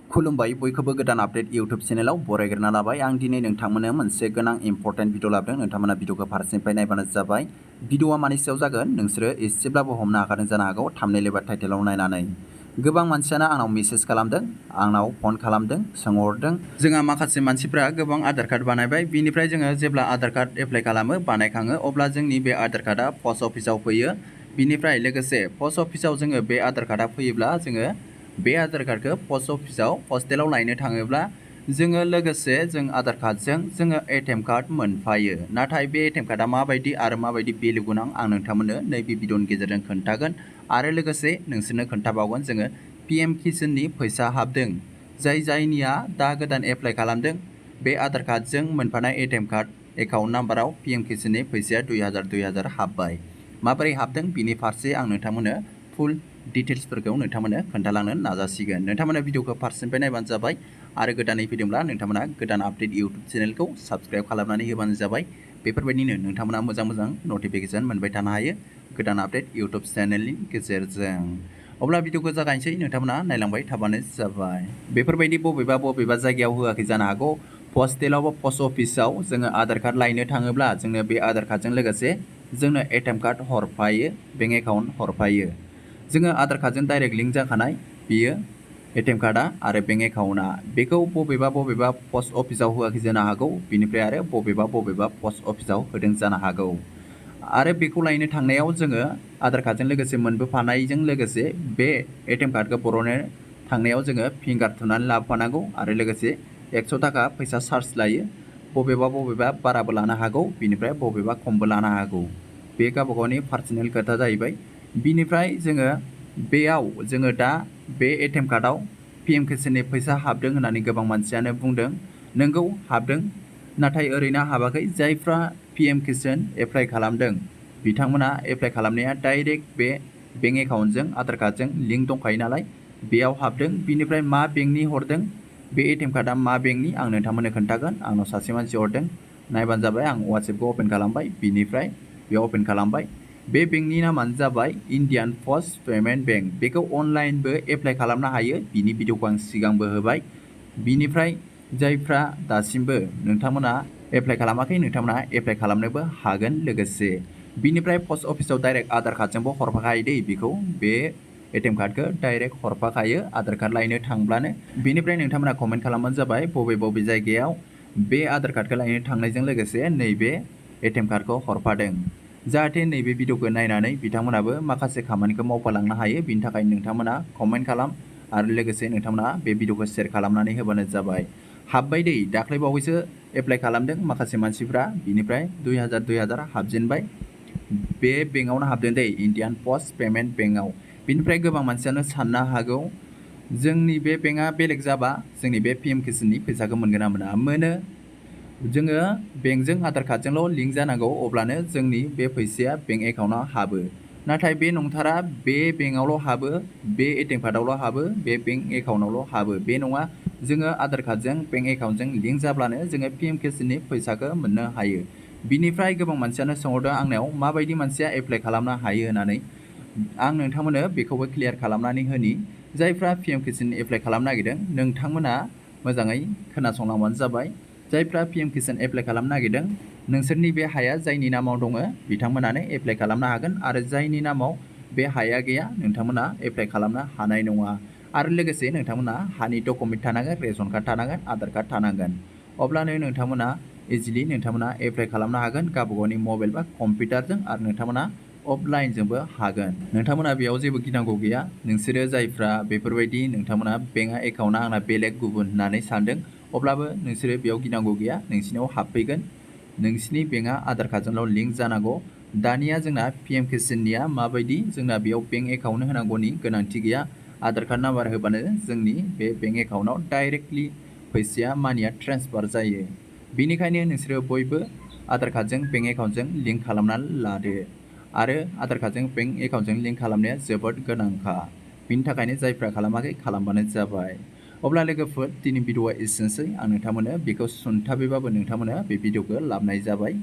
खुलुमबाय बयखौबो गोदान आपडेट इउट्यूब चेनेलाव बरायग्रोना लाबाय। आं दिनै नोंथांमोननो मोनसे गोनां इम्पर्टेन्ट भिडिअ लाबोदों। नोंथांमोना भिडिअखौ फारसेनिफ्राय नायबानो जाबाय। भिडिअआ मानि सायाव जागोन नोंसोरो एसेब्लाबो हमनो हाखादों जानो हागौ थाम्बनेल एबा टाइटेलाव नायनानै। गोबां मानसियानो आंनाव मेसेज खालामदों, आंनाव फन खालामदों, सोंहरदों। जोंहा माखासे मानसिफ्रा गोबां आधार कार्ड बानायबाय। बिनिफ्राय जोङो जेब्ला आधार कार्ड एप्लाइ खालामो, बानायखाङो, अब्ला जोंनि बे आधार कार्डआ पस्ट अफिसाव फैयो। बिनिफ्राय लोगोसे पस्ट अफिसाव जोङो बे आधार कार्डआ फैयोब्ला जोङो बे आधार कार्डखौ पस्ट अफिसाव पस्टेलाव लायनो थाङोब्ला जोङो लोगोसे जों आधार कार्डजों जोङो एटिएम कार्ड मोनफायो। नाथाय बे एटिएम कार्डआ माबायदि आरो माबायदि भेलु गोनां आं नोंथांमोननो नैबे भिडिअनि गेजेरजों खोन्थागोन आरो लोगोसे नोंसोरनो खोन्थाबावगोन जोङो पिएम किसाननि फैसा हाबदों। जायनिया दा गोदान एप्लाइ खालामदों बे आधार कार्डजों मोनफानाय एटिएम कार्ड एकाउन्ट नाम्बाराव पिएम किसाननि फैसाया 2000 हाबबाय। माबोरै हाबदों बिनि फारसे आं नोंथांमोननो फुल डिटेल्सफोरखौ नोंथांमोननो खोन्थालांनो नाजासिगोन। नोंथांमोना भिडिअखौ फारसेनिफ्राय नायबानो जाबाय आरो गोदानै फैदोंब्ला नोंथांमोना गोदान आपडेट इउट्यूब चेनेलखौ साबस्क्राइब खालामनानै होबानो जाबाय। बेफोरबायदिनो नोंथांमोना मोजां नटिफिकेसन मोनबाय थानो हायो गोदान आपडेट इउट्यूब चेनेलनि गेजेरजों। अब्ला भिडिअखौ जागायनोसै, नोंथांमोना नायलांबाय थाबानो जाबाय। बेफोरबायदि बबेबा जायगायाव होआखै जानो हागौ। पस्टेलाव बा पस्ट अफिसाव जोङो आधार कार्ड लायनो थाङोब्ला जोंनो बे आधार कार्डजों लोगोसे जोंनो एटिएम कार्ड हरफायो, बेंक एकाउन्ट हरफायो। जोङो आधार कार्डजों डाइरेक्ट लिंक जाखानाय बियो एटिएम कार्डआ आरो बेंक एकाउन्टआ। बेखौ बबेबा पस्ट अफिसाव होआखै जानो हागौ। बिनिफ्राय आरो बबेबा पस्ट अफिसाव होदों जानो हागौ। आरो बेखौ लायनो थांनायाव जोङो आधार कार्डजों लोगोसे मोनबोफानायजों लोगोसे बे एटिएम कार्डखौ बर'नो थांनायाव जोङो फिंगार थुनानै लाबोफानांगौ आरो लोगोसे 100 थाखा फैसा चार्ज लायो। बबेबा बाराबो लानो हागौ, बिनिफ्राय बबेबा खमबो लानो हागौ। बे गावबागावनि पार्सनेल खोथा जाहैबाय। बिनिफ्राय बेयाव जोङो दा बे एटिएम कार्डआव पिएम किसाननि फैसा हाबदों होननानै गोबां मानसियानो बुंदों। नोंगौ हाबदों, नाथाय ओरैनो हाबाखै। जायफ्रा पिएम किसान एप्लाइ खालामदों बिथांमोना एप्लाइ खालामनाया डाइरेक्ट बे बेंक एकाउन्टजों आधार कार्डजों लिंक दंखायो नालाय बेयाव हाबदों। बिनिफ्राय मा बेंकनि हरदों, बे एटिएम कार्डआ मा बेंकनि आं नोंथांमोननो खोन्थागोन। आंनाव सासे मानसि हरदों, नायबानो जाबाय। आं वाट्सएपखौ अपेन खालामबाय, बिनिफ्राय बेयाव अपेन खालामबाय। बे बेंकनि नामानो जाबाय इन्डियान पस्ट पेमेन्ट बेंक। बेखौ अनलाइनबो एप्लाइ खालामनो हायो, बिनि भिडिअखौ आं सिगांबो होबाय। बिनिफ्राय जायफ्रा दासिमबो नोंथांमोना एप्लाइ खालामाखै नोंथांमोना एप्लाइ खालामनोबो हागोन। लोगोसे बिनिफ्राय पस्ट अफिसाव डाइरेक्ट आधार कार्डजोंबो हरफाखायो दै, बेखौ बे एटिएम कार्डखौ डाइरेक्ट हरफाखायो आधार कार्ड लायनो थांब्लानो। बिनिफ्राय नोंथांमोना कमेन्ट खालामबानो जाबाय बबे जायगायाव बे आधार कार्डखौ लायनो थांनायजों लोगोसे नैबे एटिएम कार्डखौ हरफादों। जाहाथे नैबे भिडिअखौ नायनानै बिथांमोनाबो माखासे खामानिखौ मावफालांनो हायो। बिनि थाखाय नोंथांमोना कमेन्ट खालाम आरो लोगोसे नोंथांमोना बे भिडिअखौ शेयार खालामनानै होबानो जाबाय। हाबबाय दै, दाख्लैबावैसो एप्लाइ खालामदों माखासे मानसिफ्रा। बिनिफ्राय 2000 हाबजेनबाय। बे बेंकआवनो हाबदों दै, इन्डियान पस्ट पेमेन्ट बेंकआव। बिनिफ्राय गोबां मानसियानो साननो हागौ जोंनि बे बेंकआ बेलेग जाबा जोंनि बे पिएम किसाननि फैसाखौ मोनगोन ना मोना। मोनो। जोङो बेंकजों आधार कार्डजोंल' लिंक जानांगौ, अब्लानो जोंनि बे फैसाया बेंक एकाउन्टआव हाबो। नाथाय बे नंथारा, बे बेंकआवल' हाबो, बे एटिएम कार्डआवल' हाबो, बे बेंक एकाउन्टआवल' हाबो बे नङा। जोङो आधार कार्डजों बेंक एकाउन्टजों लिंक जाब्लानो जोङो पिएम किसाननि फैसाखौ मोननो हायो। बिनिफ्राय गोबां मानसियानो सोंहरदों आंनाव माबायदि मानसिया एप्लाइ खालामनो हायो होननानै। आं नोंथांमोननो बेखौबो क्लियार खालामनानै होनि। जायफ्रा पिएम किसान एप्लाइ खालामनो नागिरदों नोंथांमोना मोजाङै खोनासंलांबानो जाबाय। जायफ्रा पिएम किसान एप्लाइ खालामनो नागिरदों नोंसोरनि बे हाया जायनि नामाव दङ बिथांमोनानो एप्लाइ खालामनो हागोन आरो जायनि नामाव बे हाया गैया नोंथांमोना एप्लाइ खालामनो हानाय नङा। आरो लोगोसे नोंथांमोना हानि डकुमेन्ट थानांगोन, रेशन कार्ड थानांगोन, आधार कार्ड थानांगोन। अब्लानो नोंथांमोना इजिलि नोंथांमोना एप्लाइ खालामनो हागोन गावबागावनि मबाइल बा कम्पिउटारजों आरो नोंथांमोना अफलाइनजोंबो हागोन। नोंथांमोना बेयाव जेबो गिनांगौ गैया। नोंसोरो जायफ्रा बेफोरबायदि नोंथांमोना बेंक एकाउन्टआ आंना बेलेग गुबुन होननानै सानदों अब्लाबो नोंसोरो बेयाव गिनांगौ गैया। नोंसिनाव हाबफैगोन। नोंसिनि बेंकआ आधार कार्डजोंल' लिंक जानांगौ। दानिया जोंना पिएम किसाननिया माबायदि, जोंना बेयाव बेंक एकाउन्ट होनांगौनि गोनांथि गैया। आधार कार्ड नाम्बार होबानो जोंनि बे बेंक एकाउन्टआव डाइरेक्टलि फैसाया मानिया ट्रेन्सफार जायो। बेनिखायनो नोंसोरो बयबो आधार कार्डजों बेंक एकाउन्टजों लिंक खालामनानै लादो। आरो आधार कार्डजों बेंक एकाउन्टजों लिंक खालामनाया जोबोद गोनांखा। बिनि थाखायनो जायफ्रा खालामाखै खालामबानो जाबाय। अब्ला लोगोफोर दिनै भिडिअआ एसेनोसै। आं नोंथांमोननो बेखौ सुंथाबैबाबो नोंथांमोननो बे भिडिअखौ लाबोनाय जाबाय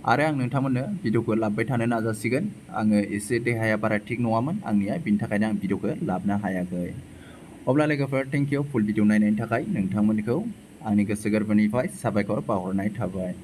आरो आं नोंथांमोननो भिडिअखौ लाबोबाय थानो नाजासिगोन। आङो एसे देहाया बारा थिग नङामोन आंनिया, बिनि थाखायनो आं भिडिअखौ लाबोनो हायाखै। अब्ला लोगोफोर थेंक इउ फुल भिडिअ नायनायनि थाखाय नोंथांमोनखौ आंनि गोसो गोरबोनिफ्राय साबायखर बावहरनाय थाबाय।